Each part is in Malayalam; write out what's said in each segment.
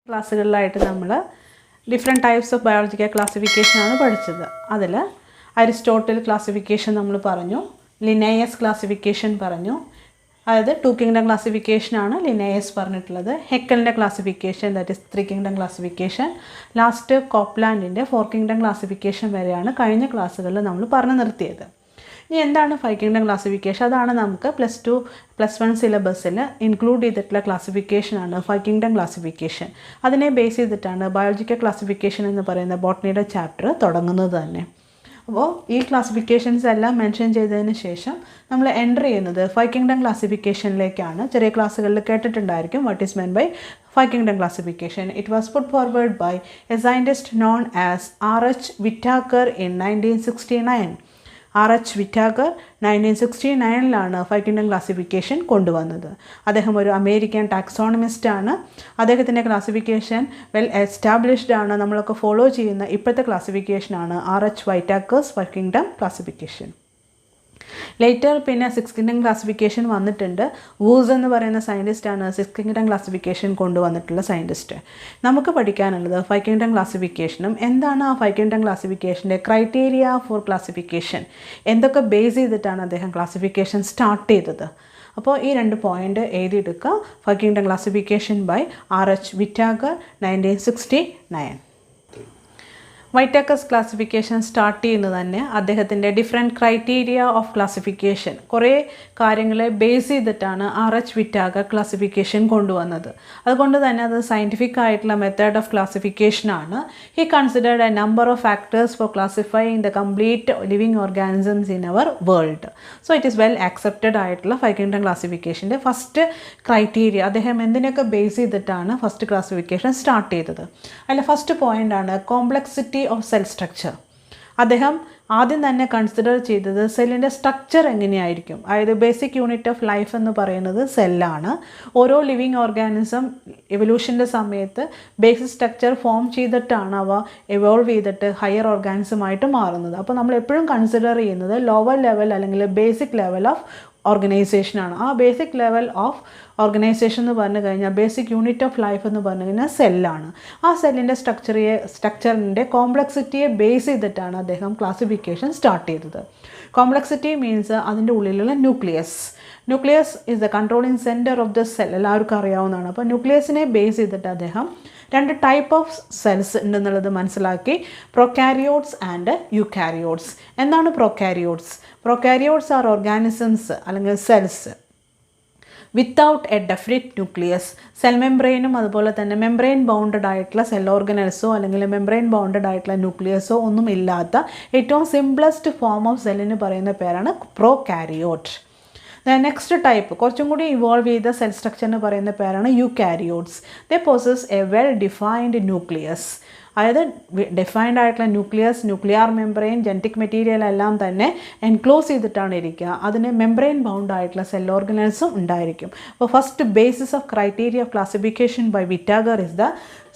ക്ലാസ്സുകളിലായിട്ട് നമ്മൾ ഡിഫറെൻറ്റ് ടൈപ്സ് ഓഫ് ബയോളജിക്കൽ ക്ലാസിഫിക്കേഷനാണ് പഠിച്ചത്. അതിൽ അരിസ്റ്റോട്ടിൽ ക്ലാസിഫിക്കേഷൻ നമ്മൾ പറഞ്ഞു, ലിനേയസ് ക്ലാസിഫിക്കേഷൻ പറഞ്ഞു, അതായത് 2 കിങ്ഡം ക്ലാസിഫിക്കേഷനാണ് ലിനേയസ് പറഞ്ഞിട്ടുള്ളത്. ഹെക്കലിൻ്റെ classification, that is 3 kingdom classification. Last കോപ്ലാൻഡിൻ്റെ 4 കിങ്ഡം ക്ലാസിഫിക്കേഷൻ വരെയാണ് കഴിഞ്ഞ ക്ലാസ്സുകളിൽ നമ്മൾ പറഞ്ഞു നിർത്തിയത്. ഇനി എന്താണ് 5 കിങ്ഡം ക്ലാസിഫിക്കേഷൻ? അതാണ് നമുക്ക് +2 +1 സിലബസിൽ ഇൻക്ലൂഡ് ചെയ്തിട്ടുള്ള ക്ലാസിഫിക്കേഷനാണ് 5 കിങ്ഡം ക്ലാസിഫിക്കേഷൻ. അതിനെ ബേസ് ചെയ്തിട്ടാണ് ബയോളജിക്കൽ ക്ലാസിഫിക്കേഷൻ എന്ന് പറയുന്ന ബോട്ടണിയുടെ ചാപ്റ്റർ തുടങ്ങുന്നത് തന്നെ. അപ്പോൾ ഈ ക്ലാസിഫിക്കേഷൻസ് എല്ലാം മെൻഷൻ ചെയ്തതിന് ശേഷം നമ്മൾ എൻ്റർ ചെയ്യുന്നത് 5 കിങ്ഡം ക്ലാസിഫിക്കേഷനിലേക്കാണ്. ചെറിയ ക്ലാസ്സുകളിൽ കേട്ടിട്ടുണ്ടായിരിക്കും what is meant by 5 kingdom classification. It was put forward by a scientist known as R.H. Whittaker in 1969. R.H. Whittaker 1969 5 kingdom classification കൊണ്ടുവന്നത്. അദ്ദേഹം ഒരു അമേരിക്കൻ ടാക്സോണമിസ്റ്റാണ്. അദ്ദേഹത്തിൻ്റെ ക്ലാസിഫിക്കേഷൻ വെൽ എസ്റ്റാബ്ലിഷ്ഡ് ആണ്. നമ്മളൊക്കെ ഫോളോ ചെയ്യുന്ന ഇപ്പോഴത്തെ ക്ലാസിഫിക്കേഷനാണ് R.H. Whittaker's 5 kingdom classification. Later പിന്നെ 6 കിങ്ഡം ക്ലാസിഫിക്കേഷൻ വന്നിട്ടുണ്ട്. വൂസ് എന്ന് പറയുന്ന സയൻറ്റിസ്റ്റാണ് 6 കിങ്ഡം ക്ലാസിഫിക്കേഷൻ കൊണ്ടുവന്നിട്ടുള്ള സയൻറ്റിസ്റ്റ്. നമുക്ക് പഠിക്കാനുള്ളത് 5 കിങ്ഡം ക്ലാസിഫിക്കേഷനും എന്താണ് ആ 5 കിങ്ഡം ക്ലാസിഫിക്കേഷൻ്റെ ക്രൈറ്റീരിയ ഫോർ ക്ലാസിഫിക്കേഷൻ, എന്തൊക്കെ ബേസ് ചെയ്തിട്ടാണ് അദ്ദേഹം ക്ലാസിഫിക്കേഷൻ സ്റ്റാർട്ട് ചെയ്തത്. അപ്പോൾ ഈ 2 പോയിൻ്റ് എഴുതിയെടുക്കുക. 5 kingdom classification by R.H. Whittaker 1969. Whittaker's classification start ചെയ്യുന്നത് തന്നെ അദ്ദേഹത്തിൻ്റെ ഡിഫറെൻറ്റ് ക്രൈറ്റീരിയ ഓഫ് ക്ലാസിഫിക്കേഷൻ, കുറേ കാര്യങ്ങളെ ബേസ് ചെയ്തിട്ടാണ് R.H. Whittaker ക്ലാസിഫിക്കേഷൻ കൊണ്ടുവന്നത്. അതുകൊണ്ട് തന്നെ അത് സയൻറ്റിഫിക് ആയിട്ടുള്ള മെത്തേഡ് ഓഫ് ക്ലാസിഫിക്കേഷനാണ്. He considered a number of factors for classifying the complete living organisms in our world. So it is well accepted ആയിട്ടുള്ള 5 കിങ്ഡം ക്ലാസിഫിക്കേഷൻ്റെ ഫസ്റ്റ് ക്രൈറ്റീരിയ. അദ്ദേഹം എന്തിനൊക്കെ ബേസ് ചെയ്തിട്ടാണ് ഫസ്റ്റ് ക്ലാസിഫിക്കേഷൻ സ്റ്റാർട്ട് ചെയ്തത്? അതിൽ ഫസ്റ്റ് പോയിൻ്റാണ് കോംപ്ലക്സിറ്റി ഓഫ് സെൽ സ്ട്രക്ചർ. അദ്ദേഹം ആദ്യം തന്നെ കൺസിഡർ ചെയ്തത് സെല്ലിൻ്റെ സ്ട്രക്ചർ എങ്ങനെയായിരിക്കും. അതായത് ബേസിക് യൂണിറ്റ് ഓഫ് ലൈഫ് എന്ന് പറയുന്നത് സെല്ലാണ്. ഓരോ ലിവിങ് ഓർഗാനിസം എവല്യൂഷൻ്റെ സമയത്ത് ബേസിക് സ്ട്രക്ചർ ഫോം ചെയ്തിട്ടാണ് അവ എവോൾവ് ചെയ്തിട്ട് ഹയർ ഓർഗാനിസമായിട്ട് മാറുന്നത്. അപ്പോൾ നമ്മൾ എപ്പോഴും കൺസിഡർ ചെയ്യുന്നത് ലോവർ ലെവൽ അല്ലെങ്കിൽ ബേസിക് ലെവൽ ഓഫ് ഓർഗനൈസേഷനാണ്. ആ ബേസിക് ലെവൽ ഓഫ് ഓർഗനൈസേഷൻ എന്ന് പറഞ്ഞു കഴിഞ്ഞാൽ ബേസിക് യൂണിറ്റ് ഓഫ് ലൈഫ് എന്ന് പറഞ്ഞു കഴിഞ്ഞാൽ സെല്ലാണ്. ആ സെല്ലിൻ്റെ സ്ട്രക്ചറിൻ്റെ കോംപ്ലക്സിറ്റിയെ ബേസ് ചെയ്തിട്ടാണ് അദ്ദേഹം ക്ലാസിഫിക്കേഷൻ സ്റ്റാർട്ട് ചെയ്തത്. കോംപ്ലക്സിറ്റി മീൻസ് അതിൻ്റെ ഉള്ളിലുള്ള nucleus. Nucleus is the controlling centre of the cell, എല്ലാവർക്കും അറിയാവുന്നതാണ്. അപ്പോൾ ന്യൂക്ലിയസിനെ ബേസ് ചെയ്തിട്ട് അദ്ദേഹം 2 ടൈപ്പ് ഓഫ് സെൽസ് ഉണ്ടെന്നുള്ളത് മനസ്സിലാക്കി. Prokaryotes and eukaryotes. എന്താണ് പ്രൊകാരിയോട്സ്? പ്രൊകാരിയോട്സ് ആർ ഓർഗാനിസംസ് അല്ലെങ്കിൽ cells without a definite nucleus. Cell മെംബ്രെയിനും അതുപോലെ തന്നെ മെംബ്രെയിൻ ബൗണ്ടഡ് ആയിട്ടുള്ള സെൽ ഓർഗനൽസോ അല്ലെങ്കിൽ മെംബ്രെയിൻ ബൗണ്ടഡ് ആയിട്ടുള്ള ന്യൂക്ലിയസോ ഒന്നും ഇല്ലാത്ത ഏറ്റവും സിംപ്ലസ്റ്റ് ഫോം ഓഫ് സെല്ലിന് പറയുന്ന പേരാണ് പ്രൊകാരിയോട്ട്. നെക്സ്റ്റ് ടൈപ്പ് കുറച്ചും കൂടി ഇവോൾവ് ചെയ്ത സെൽ സ്ട്രക്ചറിന് പറയുന്ന പേരാണ് eukaryotes. They possess a well defined nucleus. അതായത് ഡിഫൈൻഡ് ആയിട്ടുള്ള nucleus, nuclear membrane, genetic material എല്ലാം തന്നെ എൻക്ലോസ് ചെയ്തിട്ടാണ് ഇരിക്കുക. അതിന് മെംബ്രെയിൻ ബൗണ്ട് ആയിട്ടുള്ള സെൽ ഓർഗനൽസും ഉണ്ടായിരിക്കും. അപ്പോൾ first basis of criteria of classification by Whittaker is the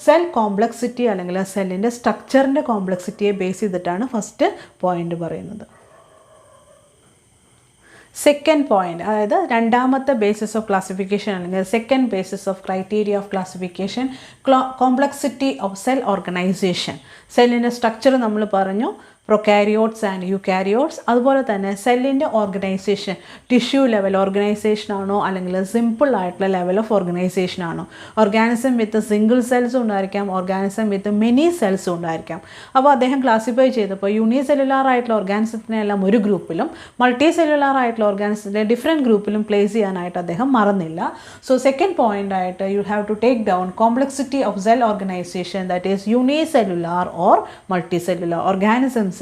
cell complexity അല്ലെങ്കിൽ സെല്ലിൻ്റെ സ്ട്രക്ചറിൻ്റെ കോംപ്ലക്സിറ്റിയെ ബേസ് ചെയ്തിട്ടാണ് ഫസ്റ്റ് പോയിന്റ് പറയുന്നത്. സെക്കൻഡ് പോയിന്റ്, അതായത് രണ്ടാമത്തെ ബേസിസ് ഓഫ് ക്ലാസിഫിക്കേഷൻ അല്ലെങ്കിൽ second basis of criteria of classification complexity of cell organisation. സെല്ലിൻ്റെ സ്ട്രക്ചർ നമ്മൾ പറഞ്ഞു, പ്രൊകാരിയോട്സ് ആൻഡ് യൂകാരിയോട്സ്. അതുപോലെ തന്നെ സെല്ലിൻ്റെ ഓർഗനൈസേഷൻ ടിഷ്യൂ ലെവൽ ഓർഗനൈസേഷൻ ആണോ അല്ലെങ്കിൽ സിമ്പിൾ ആയിട്ടുള്ള ലെവൽ ഓഫ് ഓർഗനൈസേഷൻ ആണോ. ഓർഗാനിസം വിത്ത് സിംഗിൾ സെൽസും ഉണ്ടായിരിക്കാം, ഓർഗാനിസം വിത്ത് മെനി സെൽസും ഉണ്ടായിരിക്കാം. അപ്പോൾ അദ്ദേഹം ക്ലാസിഫൈ ചെയ്തപ്പോൾ യൂണിസെല്ലുലാർ ആയിട്ടുള്ള ഓർഗാനിസത്തിനെ എല്ലാം ഒരു ഗ്രൂപ്പിലും മൾട്ടി സെല്ലുലാർ ആയിട്ടുള്ള ഓർഗാനിസത്തിൻ്റെ ഡിഫറെൻറ്റ് ഗ്രൂപ്പിലും പ്ലേസ് ചെയ്യാനായിട്ട് അദ്ദേഹം മറന്നില്ല. സോ സെക്കൻഡ് പോയിൻ്റ് ആയിട്ട് you have to take down complexity of cell organisation, that is unicellular or multicellular. Organisms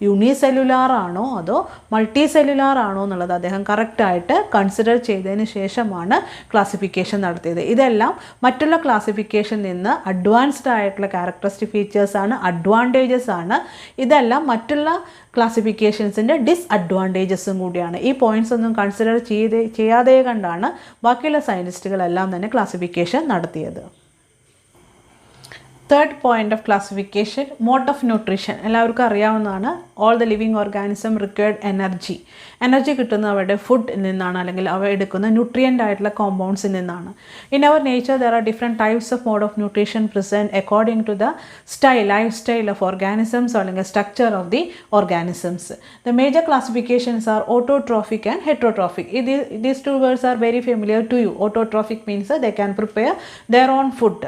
unicellular ആണോ അതോ മൾട്ടി സെല്ലുലാർ ആണോ എന്നുള്ളത് അദ്ദേഹം കറക്റ്റായിട്ട് കൺസിഡർ ചെയ്തതിന് ശേഷമാണ് ക്ലാസിഫിക്കേഷൻ നടത്തിയത്. ഇതെല്ലാം മറ്റുള്ള ക്ലാസിഫിക്കേഷനിൽ നിന്ന് അഡ്വാൻസ്ഡ് ആയിട്ടുള്ള ക്യാരക്ടറിസ്റ്റിക് ഫീച്ചേഴ്സാണ്, അഡ്വാൻറ്റേജസ് ആണ്. ഇതെല്ലാം മറ്റുള്ള ക്ലാസിഫിക്കേഷൻസിൻ്റെ ഡിസ്അഡ്വാൻറ്റേജസും കൂടിയാണ്. ഈ പോയിൻറ്റ്സ് ഒന്നും കൺസിഡർ ചെയ്യാതെ കണ്ടാണ് ബാക്കിയുള്ള സയൻറ്റിസ്റ്റുകളെല്ലാം തന്നെ ക്ലാസിഫിക്കേഷൻ നടത്തിയത്. Third point of classification, mode of nutrition. എല്ലാവർക്കും അറിയാവുന്നതാണ്. All the living organism required energy. Energy കിട്ടുന്നത് അവരുടെ ഫുഡിൽ നിന്നാണ്, അല്ലെങ്കിൽ അവ എടുക്കുന്ന ന്യൂട്രിയൻ്റ് ആയിട്ടുള്ള കോമ്പൗണ്ട്സിൽ നിന്നാണ്. In our nature there are different types of mode of nutrition present according to the life style of organisms അല്ലെങ്കിൽ structure of the organisms. The major classifications are autotrophic and heterotrophic. These two words are very familiar to you. Autotrophic means they can prepare their own food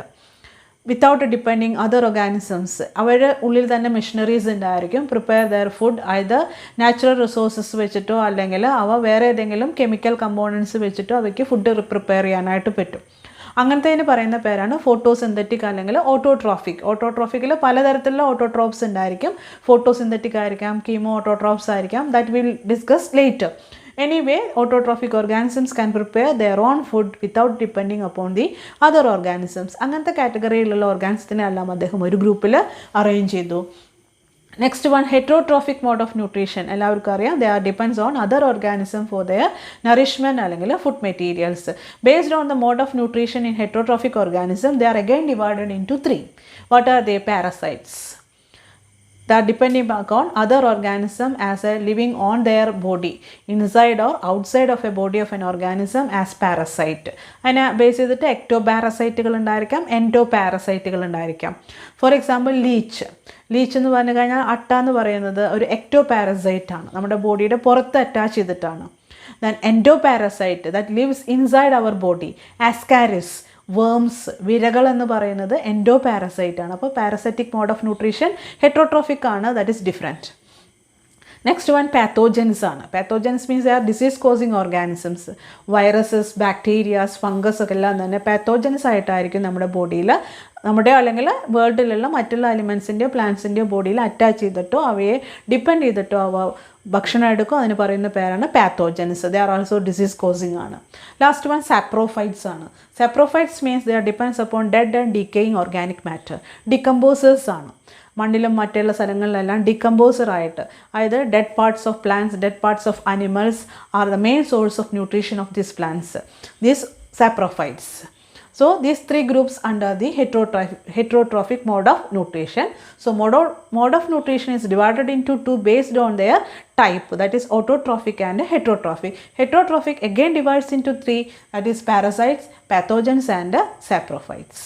without depending other organisms. അവരുടെ ഉള്ളിൽ തന്നെ മെഷീനറീസ് ഉണ്ടായിരിക്കും. Prepare there food either natural resources വെച്ചിട്ടോ അല്ലെങ്കിൽ അവ വേറെ ഏതെങ്കിലും കെമിക്കൽ കമ്പോണൻസ് വെച്ചിട്ടോ അവയ്ക്ക് ഫുഡ് പ്രിപ്പയർ ചെയ്യാനായിട്ട് പറ്റും. അങ്ങനത്തേന് പറയുന്ന പേരാണ് ഫോട്ടോസിന്തറ്റിക് അല്ലെങ്കിൽ ഓട്ടോട്രോഫിക്. ഓട്ടോട്രോഫിക്കിൽ പലതരത്തിലുള്ള ഓട്ടോട്രോപ്സ് ഉണ്ടായിരിക്കും. ഫോട്ടോസിന്തറ്റിക് ആയിരിക്കാം, കീമോ ഓട്ടോട്രോപ്സ് ആയിരിക്കാം. That will discuss later. Anyway, autotrophic organisms can prepare their own food without depending upon the other organisms. അങ്ങനത്തെ കാറ്റഗറിയിലുള്ള ഓർഗാനിസത്തിനെ എല്ലാം അദ്ദേഹം ഒരു ഗ്രൂപ്പിൽ അറേഞ്ച് ചെയ്തു. Next one, heterotrophic mode of nutrition. എല്ലാവർക്കും അറിയാം, they are depends on other organism for their nourishment അല്ലെങ്കിൽ food materials. Based on the mode of nutrition in heterotrophic organism, they are again divided into 3. What are they? Parasites. They are depending upon other organism as a living on their body, inside or outside of a body of an organism as parasite. അതിനെ ബേസ് ചെയ്തിട്ട് എക്ടോപാരസൈറ്റുകൾ ഉണ്ടായിരിക്കാം, എൻഡോപാരസൈറ്റുകൾ ഉണ്ടായിരിക്കാം. ഫോർ എക്സാമ്പിൾ ലീച്ച് എന്ന് പറഞ്ഞു കഴിഞ്ഞാൽ അട്ട എന്ന് പറയുന്നത് ഒരു എക്ടോപാരസൈറ്റ് ആണ്, നമ്മുടെ ബോഡിയുടെ പുറത്ത് അറ്റാച്ച് ചെയ്തിട്ടാണ്. Then endoparasite that lives inside our body, Ascaris, worms, വിരകൾ എന്ന് പറയുന്നത് എൻഡോപാരസൈറ്റ് ആണ്. അപ്പോൾ parasitic mode of nutrition heterotrophic ആണ്, that is different. Next one, pathogens ആണ്. Pathogens means they are disease causing organisms. Viruses, bacterias, fungus ഒക്കെ എല്ലാം തന്നെ പാത്തോജൻസ് ആയിട്ടായിരിക്കും നമ്മുടെ ബോഡിയിൽ, നമ്മുടെ അല്ലെങ്കിൽ വേൾഡിലുള്ള മറ്റുള്ള എലിമെൻസിൻ്റെയോ പ്ലാന്റ്സിൻ്റെയോ ബോഡിയിൽ അറ്റാച്ച് ചെയ്തിട്ടോ അവയെ ഡിപ്പെൻഡ് ചെയ്തിട്ടോ അവ ഭക്ഷണം എടുക്കും. അതിന് പറയുന്ന പേരാണ് pathogens. They are also disease causing ആണ്. ലാസ്റ്റ് വൺ, സാപ്രോഫൈറ്റ്സ് ആണ്. Saprophytes means they are depends upon dead and decaying organic matter. Decomposers ആണ്. മണ്ണിലും മറ്റുള്ള സ്ഥലങ്ങളിലെല്ലാം ഡിക്കമ്പോസർ ആയിട്ട്, അതായത് dead parts of plants, dead parts of animals are the main source of nutrition of these plants, these saprophytes. So these 3 groups under the heterotrophic mode of nutrition. So mode of nutrition is divided into 2 based on their type, that is autotrophic and heterotrophic. Heterotrophic again divides into 3, that is parasites, pathogens and saprophytes.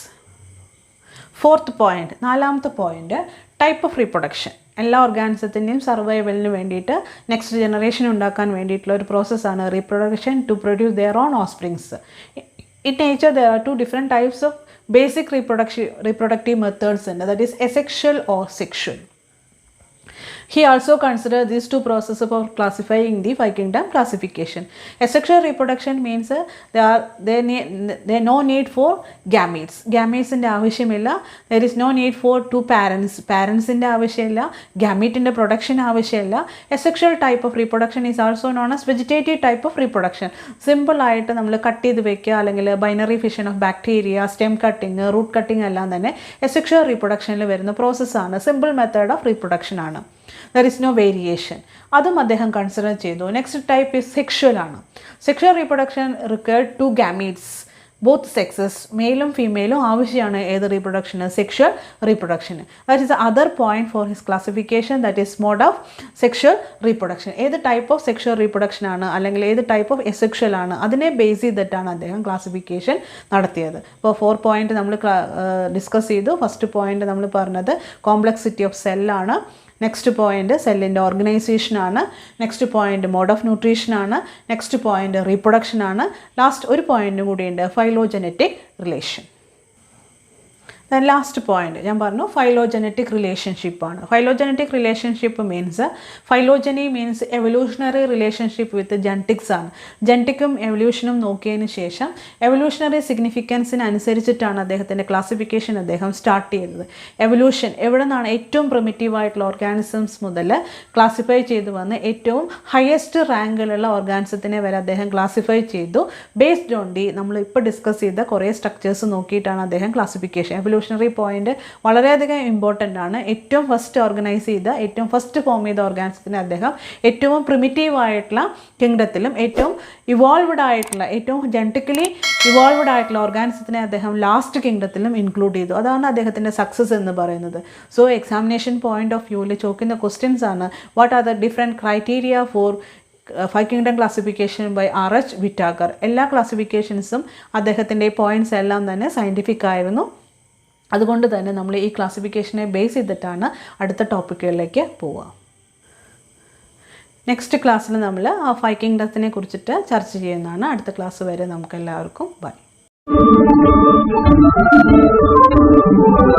Fourth point, നാലാമത്തെ പോയിന്റ്, ടൈപ്പ് ഓഫ് റീപ്രൊഡക്ഷൻ. എല്ലാ ഓർഗാനിസത്തിൻ്റെയും സർവൈവലിന് വേണ്ടിയിട്ട് നെക്സ്റ്റ് ജനറേഷൻ ഉണ്ടാക്കാൻ വേണ്ടിയിട്ടുള്ള ഒരു പ്രോസസ്സാണ് reproduction to produce their own offsprings. In nature, there are 2 different types of basic reproductive methods, and that is asexual or sexual. He also considers these 2 processes for classifying the 5 kingdom classification. Asexual reproduction means there no need for gametes. Gametes inde avashyamilla. There is no need for 2 parents. Parents inde avashyamilla. Gamete inde production avashyamilla. Asexual type of reproduction is also known as vegetative type of reproduction. Simple ആയിട്ട് നമ്മൾ കട്ട് ചെയ്ത് വെക്കുക, അല്ലെങ്കിൽ binary fission of bacteria, stem cutting, root cutting എല്ലാം തന്നെ asexual reproductionൽ വരുന്ന പ്രോസസ്സാണ്. സിമ്പിൾ മെത്തേഡ് ഓഫ് റീപ്രൊഡക്ഷൻ ആണ്. There is no variation. അതും അദ്ദേഹം കൺസിഡർ ചെയ്തു. നെക്സ്റ്റ് ടൈപ്പ് ഇസ് സെക്ഷുവൽ ആണ്. Sexual reproduction required 2 gametes, both sexes, മെയിലും ഫീമെയിലും ആവശ്യമാണ് ഏത് റീപ്രൊഡക്ഷന്? സെക്ഷുവൽ റീപ്രൊഡക്ഷന്. That is the other point for his classification, that is mode of sexual reproduction. ഏത് ടൈപ്പ് ഓഫ് സെക്ഷുവൽ റീപ്രൊഡക്ഷൻ ആണ് അല്ലെങ്കിൽ ഏത് ടൈപ്പ് ഓഫ് എസെക്ഷൽ ആണ്, അതിനെ ബേസ് ചെയ്തിട്ടാണ് അദ്ദേഹം ക്ലാസിഫിക്കേഷൻ നടത്തിയത്. ഇപ്പോൾ 4 പോയിന്റ് നമ്മൾ ഡിസ്കസ് ചെയ്തു. ഫസ്റ്റ് പോയിന്റ് നമ്മൾ പറഞ്ഞത് കോംപ്ലക്സിറ്റി ഓഫ് സെല്ലാണ്. നെക്സ്റ്റ് പോയിന്റ് സെല്ലിൻ്റെ ഓർഗനൈസേഷൻ ആണ്. Next point mode of nutrition ആണ്. നെക്സ്റ്റ് പോയിന്റ് റീപ്രൊഡക്ഷൻ ആണ്. ലാസ്റ്റ് ഒരു പോയിന്റ് കൂടിയുണ്ട്, phylogenetic relation. Then last point ഞാൻ പറഞ്ഞു ഫൈലോജനറ്റിക് റിലേഷൻഷിപ്പാണ്. Phylogenetic relationship means, phylogeny means evolutionary relationship with genetics ആണ്. ജെനറ്റിക്കും എവല്യൂഷനും നോക്കിയതിന് ശേഷം എവല്യൂഷണറി സിഗ്നിഫിക്കൻസിന് അനുസരിച്ചിട്ടാണ് അദ്ദേഹത്തിൻ്റെ ക്ലാസിഫിക്കേഷൻ അദ്ദേഹം സ്റ്റാർട്ട് ചെയ്തത്. എവല്യൂഷൻ എവിടെ നിന്നാണ്? ഏറ്റവും പ്രിമിറ്റീവായിട്ടുള്ള ഓർഗാനിസംസ് മുതൽ ക്ലാസിഫൈ ചെയ്ത് വന്ന് ഏറ്റവും ഹയസ്റ്റ് റാങ്കിലുള്ള ഓർഗാനിസത്തിനെ വരെ അദ്ദേഹം ക്ലാസിഫൈ ചെയ്തു. ബേസ്ഡ് ഓൺ നമ്മൾ ഇപ്പോൾ ഡിസ്കസ് ചെയ്ത കുറേ സ്ട്രക്ചേഴ്സ് നോക്കിയിട്ടാണ് അദ്ദേഹം ക്ലാസിഫിക്കേഷൻ, എവല്യൂഷണറി പോയിന്റ് വളരെയധികം ഇമ്പോർട്ടൻ്റ് ആണ്. ഏറ്റവും ഫസ്റ്റ് ഓർഗനൈസ് ചെയ്ത, ഏറ്റവും ഫസ്റ്റ് ഫോം ചെയ്ത ഓർഗാനിസത്തിനെ അദ്ദേഹം ഏറ്റവും പ്രിമിറ്റീവ് ആയിട്ടുള്ള കിങ്ഡത്തിലും ഏറ്റവും ഇവോൾവ്ഡ് ആയിട്ടുള്ള, ഏറ്റവും ജനറ്റിക്കലി ഇവോൾവ്ഡ് ആയിട്ടുള്ള ഓർഗാനിസത്തിനെ അദ്ദേഹം ലാസ്റ്റ് കിങ്ഡത്തിലും ഇൻക്ലൂഡ് ചെയ്തു. അതാണ് അദ്ദേഹത്തിൻ്റെ സക്സസ് എന്ന് പറയുന്നത്. സോ എക്സാമിനേഷൻ പോയിന്റ് ഓഫ് വ്യൂവിൽ ചോദിക്കുന്ന ക്വസ്റ്റ്യൻസ് ആണ്, what are the different criteria four 5 kingdom classification by R.H. Whittaker. എല്ലാ ക്ലാസിഫിക്കേഷൻസും അദ്ദേഹത്തിൻ്റെ പോയിൻറ്റ്സ് എല്ലാം തന്നെ സയൻറ്റിഫിക് ആയിരുന്നു. അതുകൊണ്ട് തന്നെ നമ്മൾ ഈ ക്ലാസിഫിക്കേഷനെ ബേസ് ചെയ്തിട്ടാണ് അടുത്ത ടോപ്പിക്കുകളിലേക്ക് പോവുക. നെക്സ്റ്റ് ക്ലാസ്സിൽ നമ്മൾ ആ 5 kingdomത്തിനെ കുറിച്ചിട്ട് ചർച്ച ചെയ്യുന്നതാണ്. അടുത്ത ക്ലാസ് വരെ നമുക്ക് എല്ലാവർക്കും ബൈ.